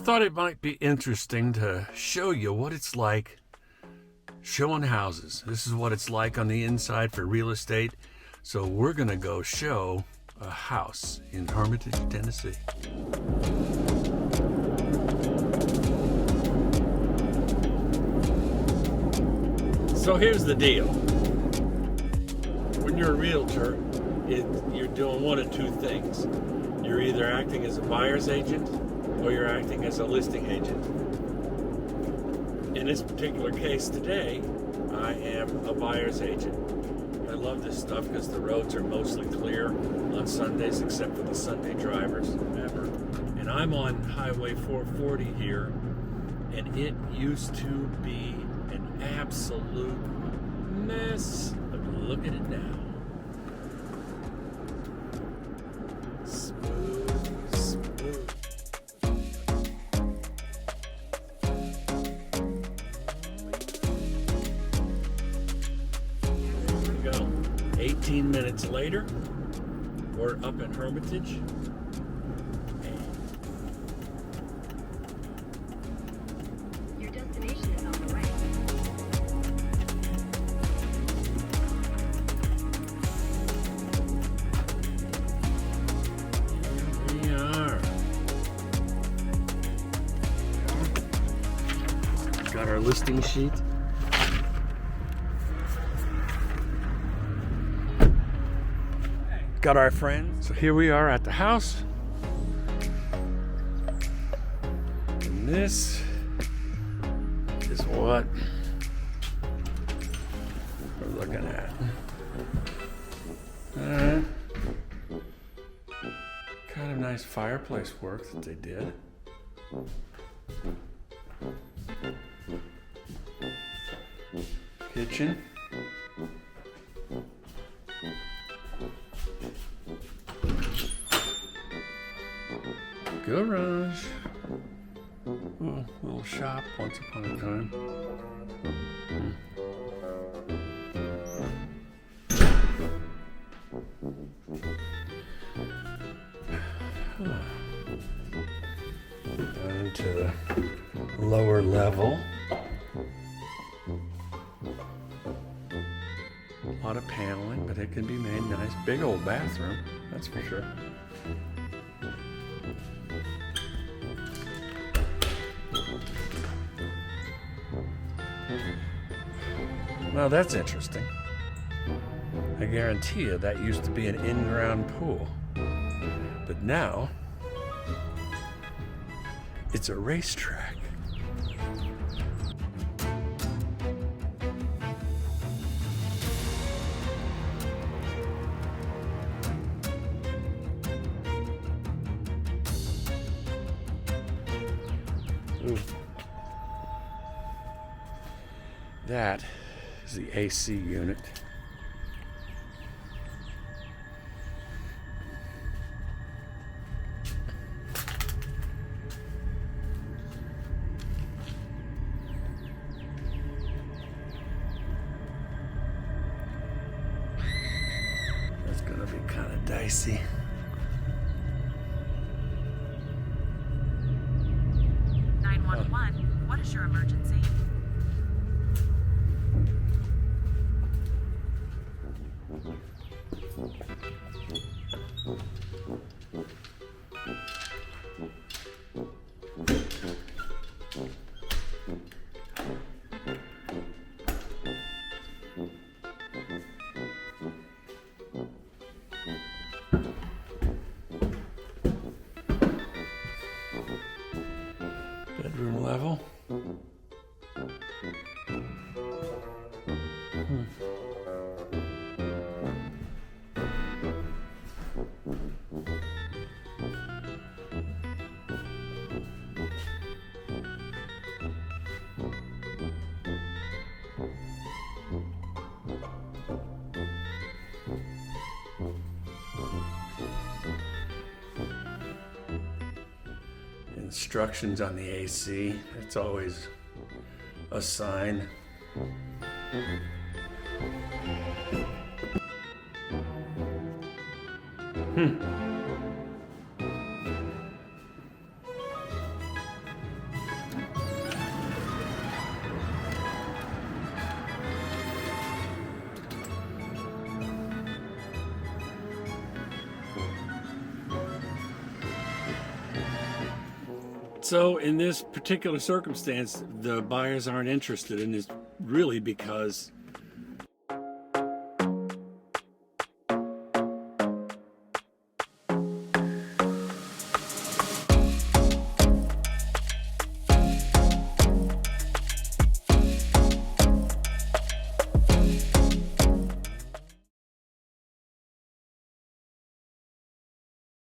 thought it might be interesting to show you what it's like showing houses. This is what it's like on the inside for real estate. So we're gonna go show a house in Hermitage, Tennessee. So here's the deal. When you're a realtor, you're doing one of two things. You're either acting as a buyer's agent or you're acting as a listing agent. In this particular case today, I am a buyer's agent. I love this stuff because the roads are mostly clear on Sundays except for the Sunday drivers ever. And I'm on Highway 440 here, and it used to be an absolute mess. But look at it now. Smooth, smooth. There we go. 18 minutes later, we're up in Hermitage. Your destination is on the way. We are. Got our listing sheet. Got our friends. So here we are at the house. And this is what we're looking at. Kind of nice fireplace work that they did. Kitchen. Garage. Oh, little shop once upon a time. Down to the lower level. A lot of paneling, but it can be made nice. Big old bathroom, that's for sure. Now that's interesting. I guarantee you that used to be an in-ground pool. But now, it's a racetrack. Ooh. That is the AC unit. That's gonna be kind of dicey. What is your emergency? Bedroom level. Instructions on the AC. It's always a sign. So in this particular circumstance, the buyers aren't interested in this really because